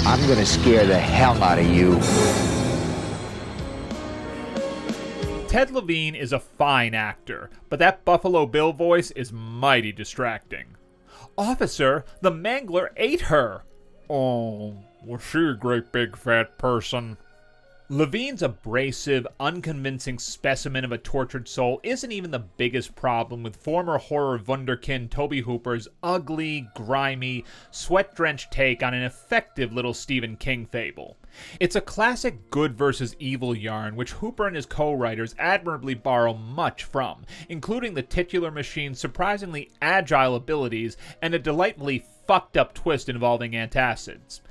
I'm gonna scare the hell out of you. Ted Levine is a fine actor, but that Buffalo Bill voice is mighty distracting. Officer, the Mangler ate her. Oh, was she a great big fat person? Levine's abrasive, unconvincing specimen of a tortured soul isn't even the biggest problem with former horror wunderkind Tobe Hooper's ugly, grimy, sweat-drenched take on an effective little Stephen King fable. It's a classic good versus evil yarn which Hooper and his co-writers admirably borrow much from, including the titular machine's surprisingly agile abilities and a delightfully fucked-up twist involving antacids.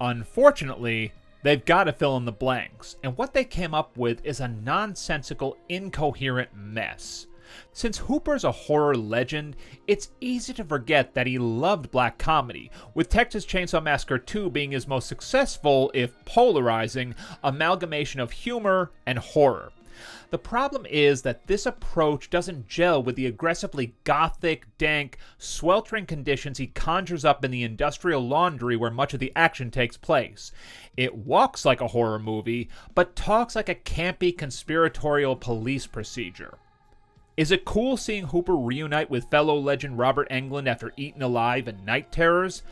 Unfortunately, they've got to fill in the blanks, and what they came up with is a nonsensical, incoherent mess. Since Hooper's a horror legend, it's easy to forget that he loved black comedy, with Texas Chainsaw Massacre 2 being his most successful, if polarizing, amalgamation of humor and horror. The problem is that this approach doesn't gel with the aggressively gothic, dank, sweltering conditions he conjures up in the industrial laundry where much of the action takes place. It walks like a horror movie, but talks like a campy conspiratorial police procedure. Is it cool seeing Hooper reunite with fellow legend Robert Englund after Eaten Alive and Night Terrors?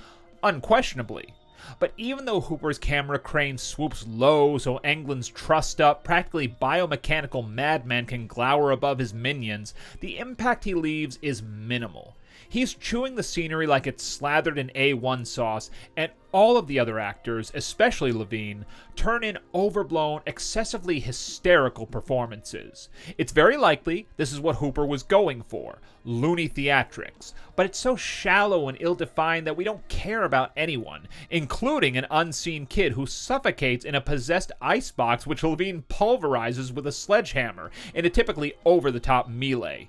Unquestionably. But even though Hooper's camera crane swoops low so Englund's trussed-up, practically biomechanical madman can glower above his minions, the impact he leaves is minimal. He's chewing the scenery like it's slathered in A1 sauce, and all of the other actors, especially Levine, turn in overblown, excessively hysterical performances. It's very likely this is what Hooper was going for, loony theatrics, but it's so shallow and ill-defined that we don't care about anyone, including an unseen kid who suffocates in a possessed icebox which Levine pulverizes with a sledgehammer in a typically over-the-top melee.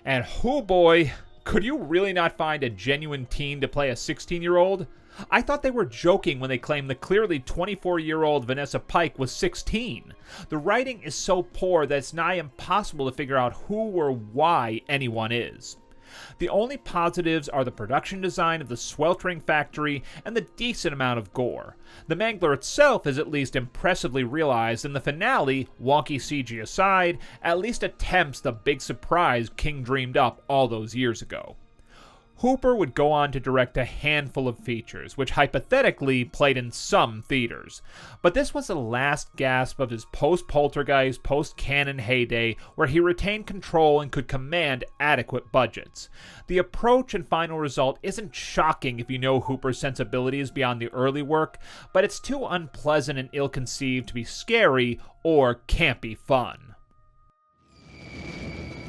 And oh boy, could you really not find a genuine teen to play a 16-year-old? I thought they were joking when they claimed the clearly 24-year-old Vanessa Pike was 16. The writing is so poor that it's nigh impossible to figure out who or why anyone is. The only positives are the production design of the sweltering factory and the decent amount of gore. The Mangler itself is at least impressively realized, and the finale, wonky CG aside, at least attempts the big surprise King dreamed up all those years ago. Hooper would go on to direct a handful of features, which hypothetically played in some theaters. But this was the last gasp of his post-Poltergeist, post-Cannon heyday, where he retained control and could command adequate budgets. The approach and final result isn't shocking if you know Hooper's sensibilities beyond the early work, but it's too unpleasant and ill-conceived to be scary or campy fun.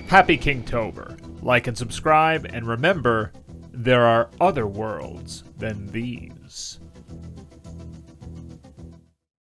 Happy Kingtober. Like and subscribe, and remember, there are other worlds than these.